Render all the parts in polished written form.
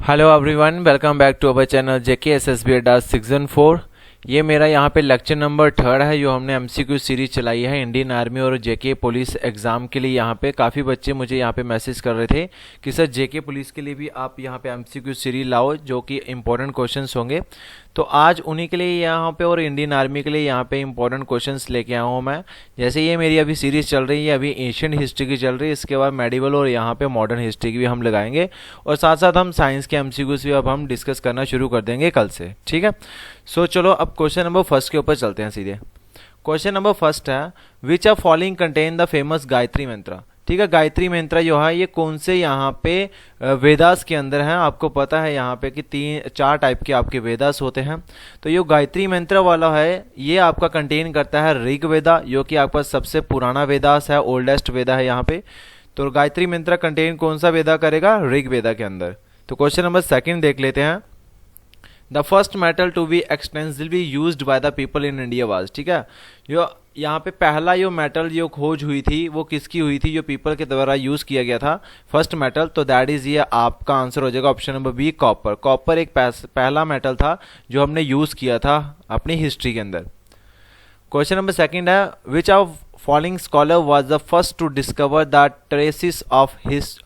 Hello everyone, welcome back to our channel JK SSB Adda season 4। ये मेरा यहाँ पे लेक्चर नंबर 3 है जो हमने एमसीक्यू सीरीज चलाई है इंडियन आर्मी और जेके पुलिस एग्ज़ाम के लिए। यहाँ पे काफ़ी बच्चे मुझे यहाँ पे मैसेज कर रहे थे कि सर जेके पुलिस के लिए भी आप यहाँ पे एमसीक्यू सीरीज लाओ जो कि इंपॉर्टेंट क्वेश्चंस होंगे। तो आज उन्हीं के लिए यहाँ पे और इंडियन आर्मी के लिए यहाँ पे इंपॉर्टेंट क्वेश्चंस लेके आया हूँ मैं। जैसे ये मेरी अभी सीरीज़ चल रही है, अभी एशियन हिस्ट्री की चल रही है, इसके बाद मेडिवल और यहाँ पे मॉडर्न हिस्ट्री की भी हम लगाएंगे और साथ साथ हम साइंस के एमसीक्यूज भी अब हम डिस्कस करना शुरू कर देंगे कल से, ठीक है। सो चलो अब क्वेश्चन नंबर फर्स्ट के ऊपर चलते हैं सीधे। क्वेश्चन नंबर फर्स्ट है which are following contain the famous Gayatri Mantra. ठीक है, गायत्री मंत्र जो है ये कौन से यहाँ पे वेदास के अंदर है। आपको पता है यहाँ पे कि 4 टाइप के आपके वेदास होते हैं। तो ये गायत्री मंत्र वाला है ये आपका कंटेन करता है ऋग वेदा, जो कि आपका सबसे पुराना वेदास है, ओल्डेस्ट वेदा है यहाँ पे। तो गायत्री मंत्र कंटेन कौन सा वेदा करेगा? ऋग वेदा के अंदर। तो क्वेश्चन नंबर सेकंड देख लेते हैं। The first metal to be extensively used by the people in India was. ठीक है, जो यहाँ पे पहला जो मेटल जो खोज हुई थी वो किसकी हुई थी, जो पीपल के द्वारा यूज किया गया था फर्स्ट मेटल। तो दैट इज ये आपका आंसर हो जाएगा option number B, copper. Copper एक पहला मेटल था जो हमने यूज किया था अपनी हिस्ट्री के अंदर। क्वेश्चन नंबर सेकंड है which of following scholar was the first to discover the traces of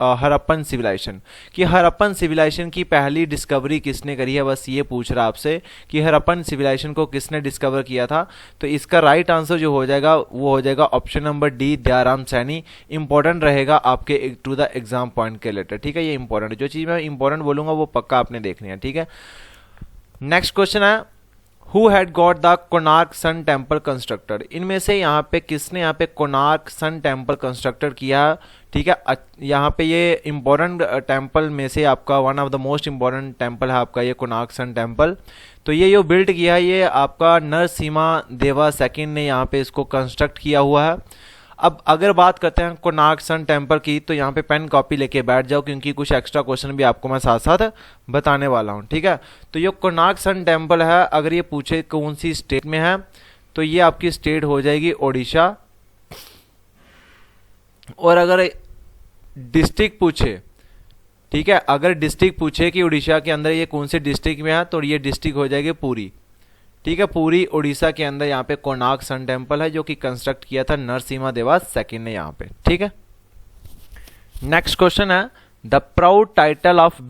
Harappan civilisation. कि हरप्पन सिविलाइजेशन की पहली डिस्कवरी किसने करी है, बस ये पूछ रहा आपसे कि हरप्पन सिविलाइजेशन को किसने डिस्कवर किया था। तो इसका राइट आंसर जो हो जाएगा वो हो जाएगा option number D, Dayaram Saini. Important रहेगा आपके टू द एग्जाम पॉइंट के लेटर। ठीक है, ये इंपॉर्टेंट है, जो चीज़ मैं इंपॉर्टेंट बोलूंगा वो पक्का आपने देखनी है। ठीक है, नेक्स्ट क्वेश्चन है Who had got the Konark sun temple constructed. इनमें से यहाँ पे किसने यहाँ पे कोणार्क सन टेम्पल कंस्ट्रक्टेड किया। ठीक है, यहाँ पे ये इंपॉर्टेंट टेम्पल में से आपका one of the most important temple है आपका ये कोणार्क सन टेम्पल। तो ये जो बिल्ड किया है ये आपका नरसिम्हा देवा सेकंड ने यहाँ पे इसको कंस्ट्रक्ट किया हुआ है। अब अगर बात करते हैं कोणार्क सन टेम्पल की तो यहाँ पे पेन कॉपी लेके बैठ जाओ क्योंकि कुछ एक्स्ट्रा क्वेश्चन भी आपको मैं साथ साथ बताने वाला हूँ। ठीक है, तो ये कोणार्क सन टेम्पल है, अगर ये पूछे कौन सी स्टेट में है तो ये आपकी स्टेट हो जाएगी ओडिशा। और अगर डिस्ट्रिक्ट पूछे, ठीक है, अगर डिस्ट्रिक्ट पूछे कि उड़ीसा के अंदर ये कौन से डिस्ट्रिक्ट में है तो ये डिस्ट्रिक्ट हो जाएगी पुरी। ठीक है, पूरी उड़ीसा के अंदर यहाँ पे कोणार्क सन टेम्पल है जो कि कंस्ट्रक्ट किया था नरसिम्हा देवा सेकंड ने यहाँ पे। ठीक है, नेक्स्ट क्वेश्चन है the proud title of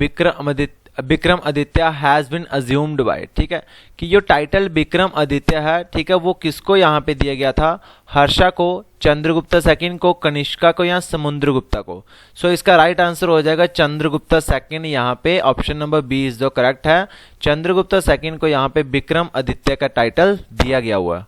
Vikramaditya has been assumed by. ठीक है, कि जो टाइटल विक्रम आदित्य है, ठीक है, वो किसको यहाँ पे दिया गया था? हर्षा को, चंद्रगुप्ता सेकंड को, कनिष्का को या समुद्रगुप्ता को। सो इसका राइट आंसर हो जाएगा चंद्रगुप्ता सेकंड। यहाँ पे ऑप्शन नंबर बी इज जो करेक्ट है। चंद्रगुप्ता सेकंड को यहाँ पे विक्रम आदित्य का टाइटल दिया गया हुआ।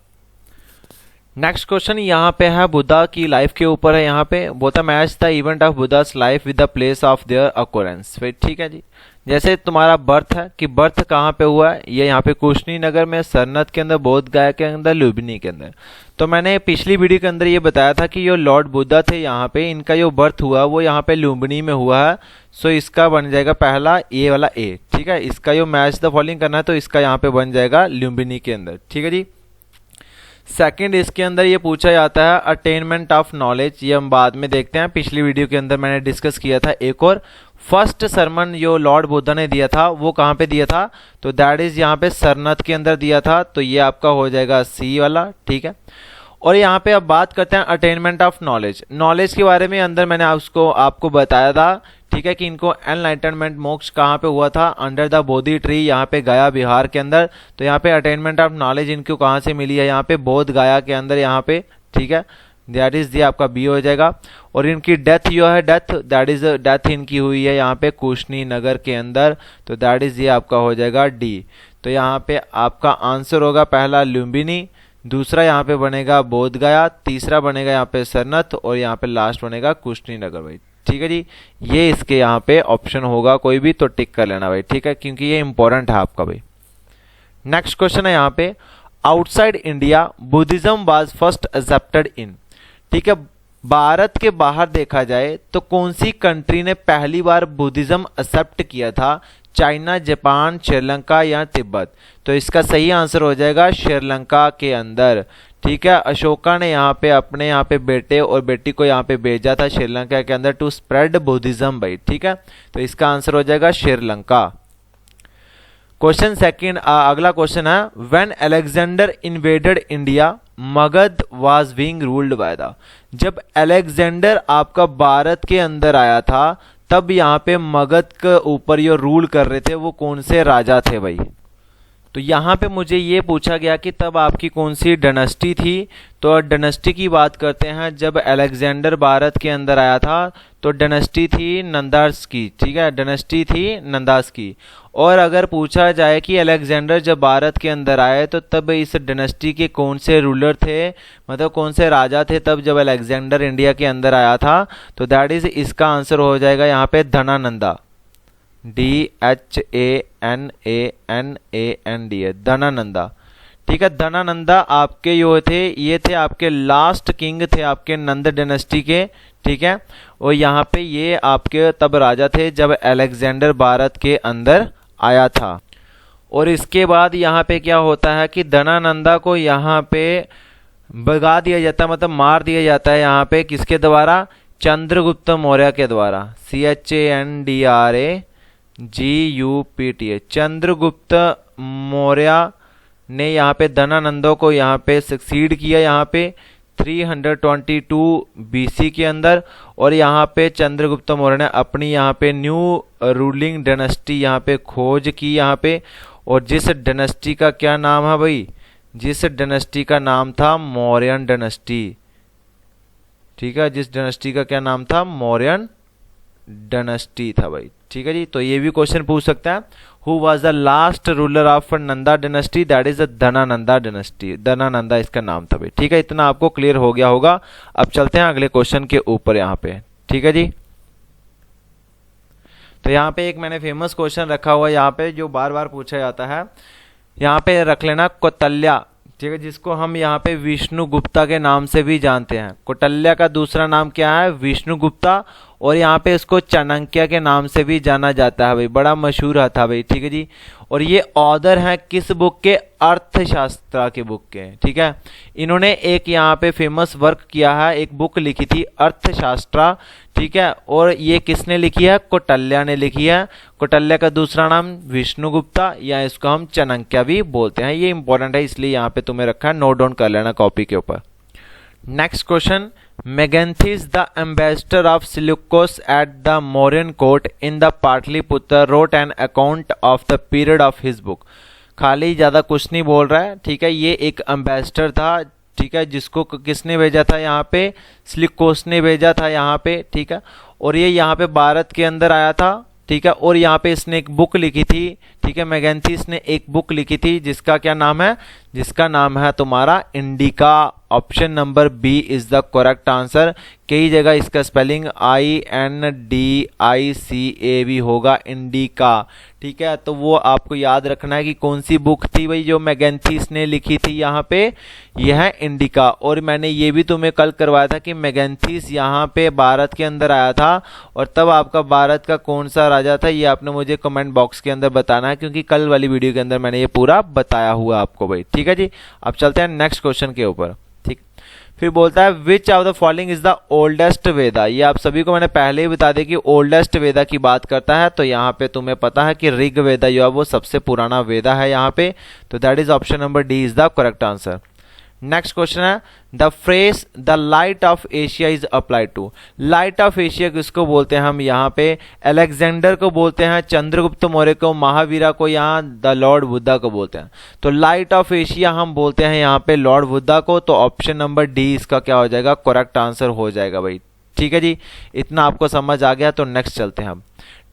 नेक्स्ट क्वेश्चन यहाँ पे है बुद्धा की लाइफ के ऊपर है। यहाँ पे बोता match the event of Buddha's life with the place of their occurrence. फिर ठीक है जी, जैसे तुम्हारा बर्थ है कि बर्थ कहाँ पे हुआ है, ये यहाँ पे कुशनीनगर में, सरनत के अंदर, बोध गया के अंदर, लुम्बिनी के अंदर। तो मैंने पिछली वीडियो के अंदर ये बताया था कि जो लॉर्ड बुद्धा थे यहाँ पे इनका जो बर्थ हुआ वो यहाँ पे लुम्बिनी में हुआ है। सो इसका बन जाएगा पहला ए वाला ए। ठीक है, इसका जो मैच द फॉलोइंग करना है तो इसका यहाँ पे बन जाएगा लुम्बिनी के अंदर। ठीक है जी, सेकंड इसके अंदर ये पूछा जाता है अटेनमेंट ऑफ नॉलेज, ये हम बाद में देखते हैं। पिछली वीडियो के अंदर मैंने डिस्कस किया था एक और फर्स्ट सरमन जो लॉर्ड बुद्धा ने दिया था वो कहाँ पे दिया था, तो दैट इज यहाँ पे सरनत के अंदर दिया था। तो ये आपका हो जाएगा सी वाला। ठीक है, और यहाँ पे अब बात करते हैं अटेनमेंट ऑफ नॉलेज। नॉलेज के बारे में अंदर मैंने आपको बताया था, ठीक है, कि इनको एनलाइटनमेंट मोक्ष कहाँ पे हुआ था, अंडर द बोधि ट्री, यहाँ पे गया बिहार के अंदर। तो यहाँ पे अटेनमेंट ऑफ नॉलेज इनको कहाँ से मिली है, यहाँ पे बोध गया के अंदर यहाँ पे। ठीक है, दैट इज ये आपका बी हो जाएगा। और इनकी डेथ जो है दैट इज डेथ इनकी हुई है यहाँ पे कुशनीनगर के अंदर। तो दैट इज ये आपका हो जाएगा डी। तो यहाँ पे आपका आंसर होगा पहला लुम्बिनी, दूसरा यहाँ पे बनेगा बोध गया, तीसरा बनेगा यहाँ पे सरनत और यहाँ पे लास्ट बनेगा कुशनीनगर भाई। ठीक है जी, ये इसके यहाँ पे ऑप्शन होगा कोई भी तो टिक कर लेना भाई। ठीक है, क्योंकि ये इंपॉर्टेंट है आपका भाई। नेक्स्ट क्वेश्चन है यहाँ पे outside India Buddhism was first accepted in. ठीक है, भारत के बाहर देखा जाए तो कौन सी कंट्री ने पहली बार बुद्धिज्म एक्सेप्ट किया था, चाइना, जापान, श्रीलंका या तिब्बत। तो इसका सही आंसर हो जाएगा श्रीलंका के अंदर। ठीक है, अशोका ने यहाँ पे अपने यहाँ पे बेटे और बेटी को यहाँ पे भेजा था श्रीलंका के अंदर टू स्प्रेड बुद्धिज्म भाई। ठीक है, तो इसका आंसर हो जाएगा श्रीलंका। क्वेश्चन सेकंड, अगला क्वेश्चन है when Alexander invaded India Magadh was being ruled by the. जब अलेक्जेंडर आपका भारत के अंदर आया था तब यहाँ पे मगध के ऊपर ये रूल कर रहे थे, वो कौन से राजा थे भाई। तो यहाँ पे मुझे ये पूछा गया कि तब आपकी कौन सी डायनेस्टी थी। तो डायनेस्टी की बात करते हैं, जब अलेक्जेंडर भारत के अंदर आया था तो डायनेस्टी थी नंदास की। ठीक है, डायनेस्टी थी नंदास की। और अगर पूछा जाए कि अलेक्जेंडर जब भारत के अंदर आए तो तब इस डायनेस्टी के कौन से रूलर थे, मतलब कौन से राजा थे तब जब अलेक्जेंडर इंडिया के अंदर आया था, तो दैट इज इसका आंसर हो जाएगा यहाँ पे धनानंदा, DHANANANDA, धनानंदा। ठीक है, धनानंदा आपके यो थे, ये थे आपके लास्ट किंग थे आपके नंद डायनेस्टी के। ठीक है, और यहाँ पे ये आपके तब राजा थे जब अलेक्जेंडर भारत के अंदर आया था। और इसके बाद यहाँ पे क्या होता है कि धनानंदा को यहाँ पे भगा दिया जाता है, मतलब मार दिया जाता है यहाँ पे किसके द्वारा, चंद्रगुप्त मौर्य के द्वारा, CHANDRAGUPTA, चंद्रगुप्त मौर्य ने यहाँ पे धनानंदों को यहाँ पे सक्सीड किया यहाँ पे 322 BC के अंदर। और यहाँ पे चंद्रगुप्त मौर्य ने अपनी यहाँ पे न्यू रूलिंग डायनेस्टी यहाँ पे खोज की यहाँ पे। और जिस डायनेस्टी का क्या नाम है भाई, जिस डायनेस्टी का नाम था मौर्यन डायनेस्टी। ठीक है, जिस डायनेस्टी का क्या नाम था, मौर्यन डायनेस्टी था भाई। ठीक है जी, तो ये भी क्वेश्चन पूछ सकता है, who was the last ruler of Nanda dynasty, that is the Dhanananda dynasty, Dhanananda इसका नाम था भाई। ठीक है, इतना आपको क्लियर हो गया होगा। अब चलते हैं अगले क्वेश्चन के ऊपर यहाँ पे। ठीक है जी, तो यहाँ पे एक मैंने फेमस क्वेश्चन रखा हुआ है यहाँ पे जो बार बार पूछा जाता है, यहाँ पे रख लेना कौटल्या। ठीक है, जिसको हम यहाँ पे विष्णुगुप्ता के नाम से भी जानते हैं। कौटल्या का दूसरा नाम क्या है, विष्णुगुप्ता। और यहाँ पे इसको चाणक्य के नाम से भी जाना जाता है भाई, बड़ा मशहूर था भाई। ठीक है जी, और ये ऑथर हैं किस बुक के, अर्थशास्त्र के बुक के। ठीक है, इन्होंने एक यहाँ पे फेमस वर्क किया है, एक बुक लिखी थी अर्थशास्त्र। ठीक है, और ये किसने लिखी है, कौटल्या ने लिखी है। कौटल्या का दूसरा नाम विष्णुगुप्ता, या इसको हम चाणक्य भी बोलते हैं। ये इंपॉर्टेंट है इसलिए यहाँ पे तुम्हें रखा है, नोट डाउन कर लेना कॉपी के ऊपर। Next question, Meganthis, the ambassador of Seleucus at the Mauryan court in the Patliputra, wrote an account of the period of his book. खाली ज़्यादा कुछ नहीं बोल रहा है। ठीक है, ये एक एम्बेसडर था। ठीक है, जिसको किसने भेजा था यहाँ पे, सिलिकोस ने भेजा था यहाँ पे। ठीक है, और ये यहाँ पे भारत के अंदर आया था। ठीक है, और यहाँ पे इसने एक बुक लिखी थी। ठीक है, मैगेंथिस ने एक बुक लिखी थी जिसका क्या नाम है, जिसका नाम है तुम्हारा Indica. Option number B is the correct answer. कई जगह इसका स्पेलिंग INDICA भी होगा, इंडिका। ठीक है, तो वो आपको याद रखना है कि कौन सी बुक थी भाई जो मैगेंथिस ने लिखी थी यहाँ पे, यह है इंडिका। और मैंने ये भी तुम्हें कल करवाया था कि मैगेंथिस यहाँ पे भारत के अंदर आया था, और तब आपका भारत का कौन सा राजा था ये आपने मुझे कमेंट बॉक्स के अंदर बताना है, क्योंकि कल वाली वीडियो के अंदर मैंने ये पूरा बताया हुआ आपको भाई। ठीक है जी, अब चलते हैं नेक्स्ट क्वेश्चन के ऊपर। ठीक, फिर बोलता है which of the following is the oldest Veda. ये आप सभी को मैंने पहले ही बता दिया कि ओल्डेस्ट वेदा की बात करता है, तो यहाँ पे तुम्हें पता है कि ऋग वेदा जो है वो सबसे पुराना वेदा है यहाँ पे, तो that is option number D is the correct answer. Next question है the phrase the light of Asia is applied to. Light of Asia किसको बोलते हैं हम यहाँ पे, अलेक्जेंडर को बोलते हैं, चंद्रगुप्त मौर्य को, महावीरा को, यहाँ द लॉर्ड बुद्धा को बोलते हैं। तो लाइट ऑफ एशिया हम बोलते हैं यहाँ पे लॉर्ड बुद्धा को, तो ऑप्शन नंबर डी इसका क्या हो जाएगा, करेक्ट आंसर हो जाएगा भाई। ठीक है जी, इतना आपको समझ आ गया, तो नेक्स्ट चलते हैं हम।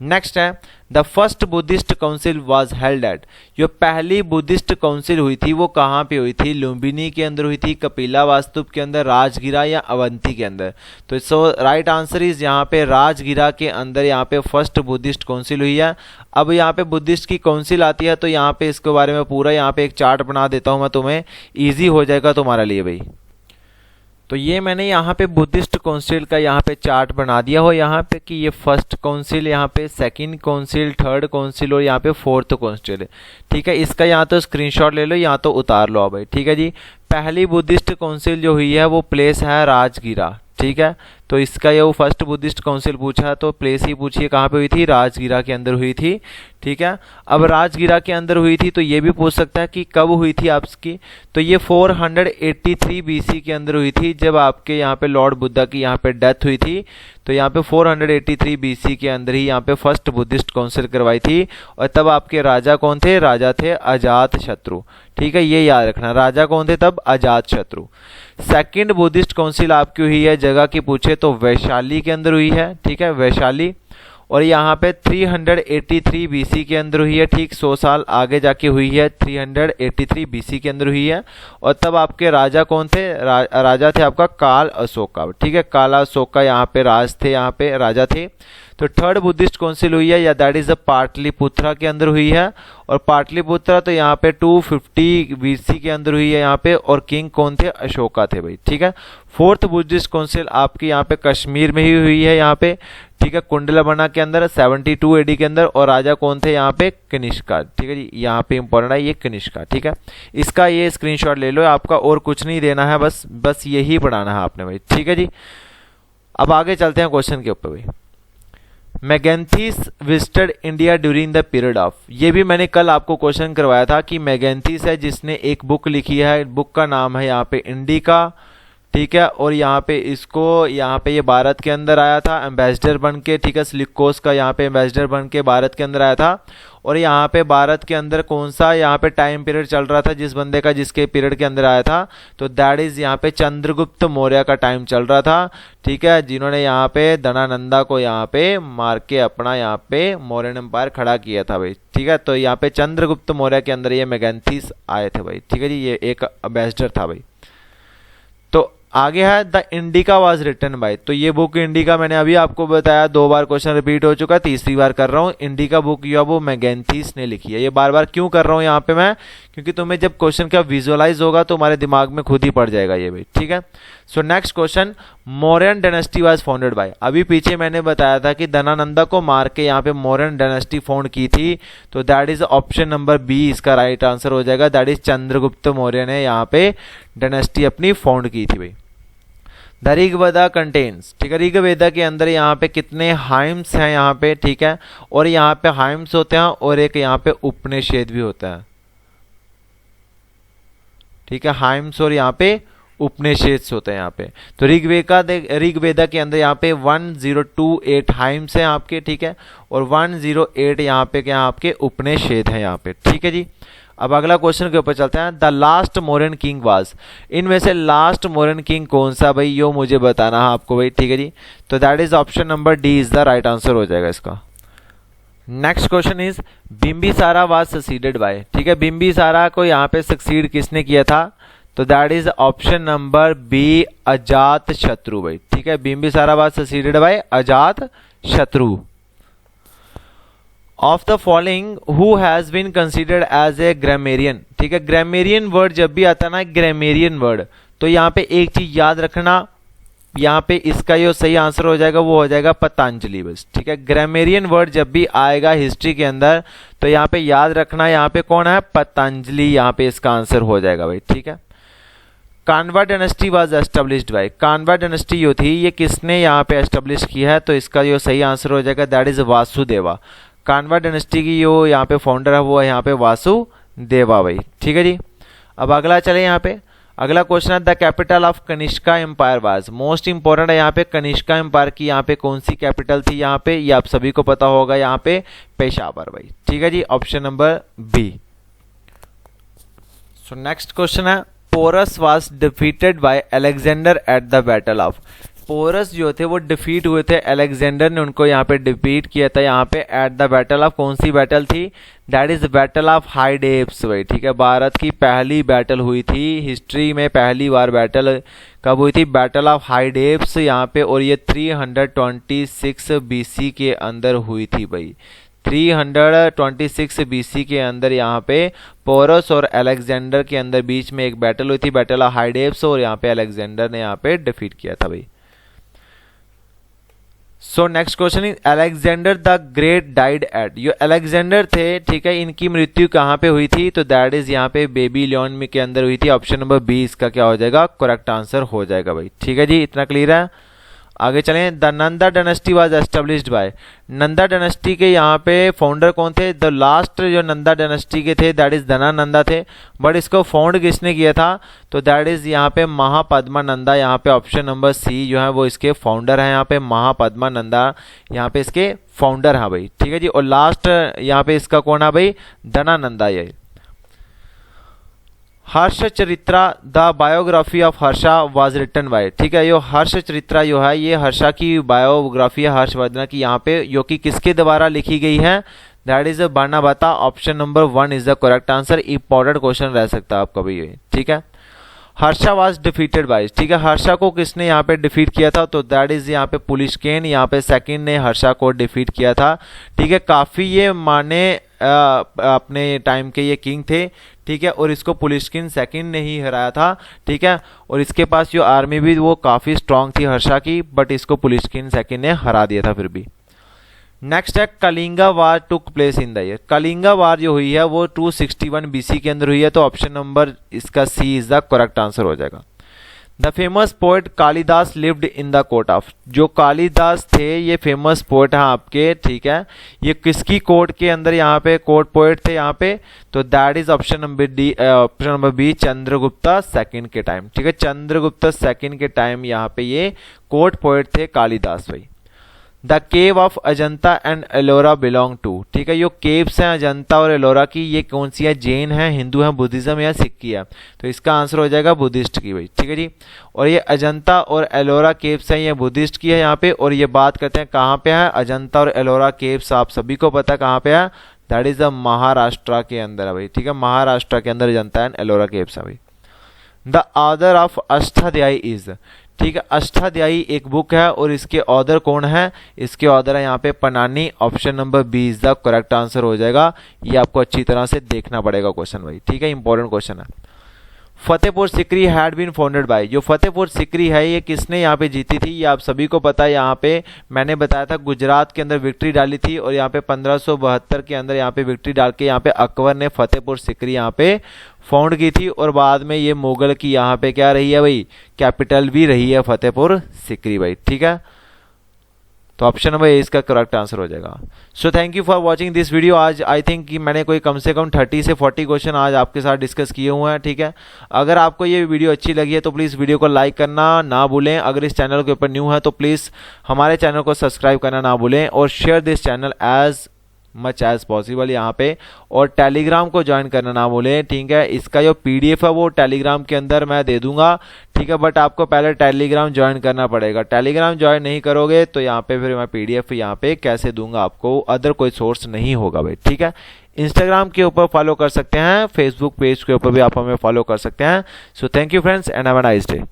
नेक्स्ट है the first Buddhist council was held at. जो पहली बुद्धिस्ट काउंसिल हुई थी वो कहाँ पे हुई थी, लुम्बिनी के अंदर हुई थी, कपिला वास्तुप के अंदर, राजगिरा या अवंती के अंदर। तो सो राइट आंसर इज यहाँ पे राजगिरा के अंदर यहाँ पे फर्स्ट बुद्धिस्ट काउंसिल हुई है। अब यहाँ पे बुद्धिस्ट की काउंसिल आती है तो यहाँ पे इसके बारे में पूरा यहाँ पे एक चार्ट बना देता हूँ मैं तुम्हें, ईजी हो जाएगा तुम्हारे लिए भाई। तो ये मैंने यहाँ पे बुद्धिस्ट काउंसिल का यहाँ पे चार्ट बना दिया हो यहाँ पे कि ये फर्स्ट काउंसिल, यहाँ पे सेकंड काउंसिल, थर्ड काउंसिल और यहाँ पे फोर्थ काउंसिल है। ठीक है, इसका यहाँ तो स्क्रीनशॉट ले लो, यहाँ तो उतार लो भाई। ठीक है जी, पहली बुद्धिस्ट काउंसिल जो हुई है वो प्लेस है राजगीरा। ठीक है, तो इसका ये वो फर्स्ट बुद्धिस्ट काउंसिल पूछा तो प्लेस ही पूछिए कहाँ पे हुई थी, राजगीरा के अंदर हुई थी। ठीक है, अब राजगीरा के अंदर हुई थी तो ये भी पूछ सकता है कि कब हुई थी आपकी, तो ये 483 बीसी के अंदर हुई थी, जब आपके यहाँ पे लॉर्ड बुद्धा की यहाँ पे डेथ हुई थी। तो यहाँ पे 483 बीसी के अंदर ही यहाँ पे फर्स्ट बुद्धिस्ट काउंसिल करवाई थी। और तब आपके राजा कौन थे, राजा थे अजात शत्रु। ठीक है, ये याद रखना, राजा कौन थे तब, अजात शत्रु। सेकंड बुद्धिस्ट काउंसिल आपकी हुई है जगह की पूछे तो वैशाली के अंदर हुई है। ठीक है, वैशाली, और यहाँ पे 383 बीसी के अंदर हुई है। ठीक, 100 साल आगे जाके हुई है, 383 बीसी के अंदर हुई है। और तब आपके राजा कौन थे, राजा थे आपका काल अशोका। ठीक है, काला अशोका यहाँ पे राज थे, यहाँ पे राजा थे। तो थर्ड बुद्धिस्ट काउंसिल हुई है या दैट इज द पाटलिपुत्रा के अंदर हुई है। और पाटलिपुत्रा तो यहाँ पे 250 बीसी के अंदर हुई है यहाँ पे, और किंग कौन थे, अशोका थे भाई। ठीक है, फोर्थ बुद्धिस्ट काउंसिल आपकी यहाँ पे कश्मीर में ही हुई है यहाँ पे। ठीक है, कुंडलबना के अंदर 72 एडी के अंदर, और राजा कौन थे यहाँ पे, कनिष्का। ठीक है जी, यहाँ पे इंपॉर्टेंट है ये कनिष्का। ठीक है, इसका ये स्क्रीनशॉट ले लो, आपका और कुछ नहीं देना है, बस यही पढ़ाना है आपने भाई। ठीक है जी, अब आगे चलते हैं क्वेश्चन के ऊपर भाई। Megasthenes visited India during the period of, ये भी मैंने कल आपको क्वेश्चन करवाया था कि मैगेंथिस है जिसने एक बुक लिखी है, बुक का नाम है यहाँ पे इंडिका। ठीक है, और यहाँ पे इसको यहाँ पे ये भारत के अंदर आया था एम्बेसडर बन के। ठीक है, सिलिकोस का यहाँ पे एम्बेसडर बन के भारत के अंदर आया था। और यहाँ पे भारत के अंदर कौन सा यहाँ पे टाइम पीरियड चल रहा था जिस बंदे का, जिसके पीरियड के अंदर आया था, तो दैट इज यहाँ पे चंद्रगुप्त मौर्य का टाइम चल रहा था। ठीक है, जिन्होंने यहाँ पे धनानंदा को यहाँ पे मार के अपना यहाँ पे मौर्यन एम्पायर खड़ा किया था भाई। ठीक है, तो यहाँ पे चंद्रगुप्त मौर्य के अंदर ये मैगेंथिस आए थे भाई। ठीक है जी, ये एक एम्बेसडर था भाई। तो आगे है the Indica was written by, तो ये बुक इंडिका मैंने अभी आपको बताया, 2 बार क्वेश्चन रिपीट हो चुका, तीसरी बार कर रहा हूँ। इंडिका बुक जो है वो मैगेंथिस ने लिखी है। ये बार बार क्यों कर रहा हूँ यहाँ पे मैं, क्योंकि तुम्हें जब क्वेश्चन का विजुअलाइज होगा तो हमारे दिमाग में खुद ही पड़ जाएगा ये भाई। ठीक है, सो next question, Mauryan dynasty was founded by, अभी पीछे मैंने बताया था कि धनानंदा को मार के यहाँ पे मौर्यन डायनेस्टी फाउंड की थी, तो that is option number B इसका राइट आंसर हो जाएगा। दैट इज चंद्रगुप्त मौर्य ने यहाँ पे डायनेस्टी अपनी फाउंड की थी भाई। द ऋग्वेदा कंटेन्स, ठीक है, ऋग्वेदा के अंदर यहाँ पे कितने हाइम्स हैं यहाँ पे। ठीक है, और यहाँ पे हाइम्स होते हैं और एक यहाँ पे उपनिषेद भी होता है। ठीक है, हाइम्स और यहाँ पे उपनिषेद होते हैं यहाँ पे। तो ऋग्वेदा के अंदर यहाँ पे 1028 हाइम्स हैं आपके। ठीक है, और 108 यहाँ पे क्या आपके उपनिषेद हैं यहाँ पे। ठीक है जी, अब अगला क्वेश्चन के ऊपर चलते हैं। The last Mauryan king was, इनमें से लास्ट मौर्यन किंग कौन सा भाई, यो मुझे बताना है आपको भाई। ठीक है जी, तो that is option number D is the right answer हो जाएगा इसका। Next question is Bimbisara was succeeded by, ठीक है, बिंबिसारा को यहाँ पे सक्सीड किसने किया था, तो that is option number B Ajatashatru भाई। ठीक है, बिंबिसारा was succeeded by Ajatashatru. Of the following who has been considered as a grammarian, ठीक है, ग्रामेरियन वर्ड जब भी आता है ना, ग्रामेरियन वर्ड, तो यहाँ पे एक चीज याद रखना, यहाँ पे इसका जो सही आंसर हो जाएगा वो हो जाएगा पतंजलि बस। ठीक है, ग्रामेरियन वर्ड जब भी आएगा हिस्ट्री के अंदर तो यहाँ पे याद रखना, यहाँ पे कौन है, पतंजलि, यहाँ पे इसका आंसर हो जाएगा भाई। ठीक है, Kanva dynasty was established by, Kanva dynasty जो थी ये किसने यहाँ पे एस्टेब्लिश किया है, तो इसका जो सही आंसर हो जाएगा that is Vasudeva. Canva dynasty की जो यहाँ पे फाउंडर है वो है यहाँ पे वासुदेवा भाई। ठीक है जी, अब अगला चले यहाँ पे, अगला क्वेश्चन है the capital of Kanishka empire was, most important है यहाँ पे, कनिष्का एम्पायर की यहाँ पे कौन सी कैपिटल थी, यहाँ पे ये आप सभी को पता होगा, यहाँ पे पेशावर भाई। ठीक है जी, option number B. So next question है Porus was defeated by Alexander at the battle of, Porus जो थे वो डिफीट हुए थे, अलेक्जेंडर ने उनको यहाँ पे डिफीट किया था यहाँ पे एट द बैटल ऑफ, कौन सी बैटल थी, दैट इज बैटल ऑफ हाइडेप्स भाई। ठीक है, भारत की पहली बैटल हुई थी हिस्ट्री में, पहली बार बैटल कब हुई थी, बैटल ऑफ हाइडेप्स यहाँ पे, और ये 326 बीसी के अंदर हुई थी भाई, 326 BC के अंदर यहाँ पे पोरस और अलेक्जेंडर के अंदर बीच में एक बैटल हुई थी, बैटल ऑफ हाइडेप्स, और यहाँ पे अलेक्जेंडर ने यहाँ पे डिफीट किया था भाई। सो next question is Alexander the great died eight, जो अलेक्जेंडर थे, ठीक है, इनकी मृत्यु कहाँ पे हुई थी? तो दैट इज यहाँ पे बेबीलोन में के अंदर हुई थी। ऑप्शन नंबर बी इसका क्या हो जाएगा? करेक्ट आंसर हो जाएगा भाई। ठीक है जी, इतना क्लियर है। आगे चलें। The Nanda dynasty was established bye, Nanda dynasty के यहाँ पे फाउंडर कौन थे? द लास्ट जो नंदा डायनेस्टी के थे दैट इज धनानंदा थे, बट इसको फाउंड किसने किया था? तो दैट इज यहाँ पे महापद्मानंदा, यहाँ पे ऑप्शन नंबर सी जो है वो इसके फाउंडर है। यहाँ पे महापद्मानंदा यहाँ पे इसके फाउंडर है भाई। ठीक है जी, और लास्ट यहाँ पे इसका कौन है भाई? धनानंदा। ये Harshacharita the biography of Harsha was written by, ठीक है, यो हर्ष चरित्रा जो है ये हर्षा की बायोग्राफी है, हर्षवर्धन की, यहाँ पे जो कि किसके द्वारा लिखी गई है? That is Banabhatta. Option number 1 is the correct answer. Important question रह सकता है आपका भाई ये। ठीक है, हर्षा वाज डिफीटेड बाय, ठीक है, हर्षा को किसने यहाँ पे डिफीट किया था? तो दैट इज यहाँ पे पुलिस्केन, यहाँ पे सेकंड ने हर्षा को डिफीट किया था। ठीक है, काफी ये माने अपने टाइम के ये किंग थे। ठीक है, और इसको पुलिस्किन सेकंड ने ही हराया था। ठीक है, और इसके पास जो आर्मी भी वो काफी स्ट्रांग थी हर्षा की, बट इसको पुलिस्किन सेकंड ने हरा दिया था फिर भी। नेक्स्ट है Kalinga war took place in the year, Kalinga war जो हुई है वो 261 BC के अंदर हुई है। तो ऑप्शन नंबर इसका सी इज द करेक्ट आंसर हो जाएगा। The famous poet Kalidas lived in the court of, जो कालिदास थे ये फेमस पोएट हैं आपके। ठीक है, ये किसकी कोर्ट के अंदर यहाँ पे कोर्ट पोएट थे यहाँ पे? तो that is option number D, option number B, Chandragupta second के टाइम। ठीक है, चंद्रगुप्ता सेकंड के टाइम यहाँ पे ये कोर्ट पोएट थे कालिदास भाई। The cave of Ajanta and Ellora belong to, ठीक है, ये केव्स हैं अजंता और एलोरा की, ये कौन सी है? जैन है, हिंदू है, बुद्धिज्म या सिख की है? तो इसका आंसर हो जाएगा बुद्धिस्ट की भाई। ठीक है जी, और ये अजंता और एलोरा केव्स हैं, ये बुद्धिस्ट की है यहाँ पे। और ये बात करते हैं कहाँ पे है? अजंता और एलोरा केव्स आप सभी को पता है कहाँ पे है? दैट इज द महाराष्ट्र के अंदर है भाई। ठीक है, महाराष्ट्र के अंदर अजंता एंड एलोरा केव्स है भाई। The author of Ashtadhyayi is, ठीक है, अष्टाध्यायी एक बुक है और इसके ऑथर कौन है? इसके ऑथर है यहाँ पे Panini. Option number B is the correct answer हो जाएगा। ये आपको अच्छी तरह से देखना पड़ेगा क्वेश्चन भाई। ठीक है, इंपॉर्टेंट क्वेश्चन है। Fatehpur Sikri had been founded by, जो फतेहपुर सिकरी है ये किसने यहाँ पे जीती थी? ये आप सभी को पता है। यहाँ पे मैंने बताया था गुजरात के अंदर विक्ट्री डाली थी, और यहाँ पे 1572 के अंदर यहाँ पे विक्ट्री डाल के यहाँ पे अकबर ने फतेहपुर सिकरी यहाँ पे फाउंड की थी, और बाद में ये मुगल की यहाँ पे क्या रही है भाई? कैपिटल भी रही है फतेहपुर सिकरी भाई। ठीक है, तो ऑप्शन नंबर ए इसका करेक्ट आंसर हो जाएगा। So thank you for watching this video. आज आई थिंक कि मैंने कोई कम से कम 30 से 40 क्वेश्चन आज आपके साथ डिस्कस किए हुए हैं। ठीक है, अगर आपको ये वीडियो अच्छी लगी है तो प्लीज़ वीडियो को लाइक करना ना भूलें। अगर इस चैनल के ऊपर न्यू है तो प्लीज़ हमारे चैनल को सब्सक्राइब करना ना भूलें, और share this channel as much as possible यहाँ पे, और टेलीग्राम को ज्वाइन करना ना भूलें। ठीक है, इसका जो PDF है वो टेलीग्राम के अंदर मैं दे दूंगा। ठीक है, बट आपको पहले टेलीग्राम ज्वाइन करना पड़ेगा। टेलीग्राम ज्वाइन नहीं करोगे तो यहाँ पे फिर मैं PDF यहाँ पे कैसे दूंगा आपको? अदर कोई सोर्स नहीं होगा भाई। ठीक है, इंस्टाग्राम के ऊपर फॉलो कर सकते हैं, फेसबुक पेज के ऊपर भी आप हमें फॉलो कर सकते हैं। So thank you friends and have a nice day.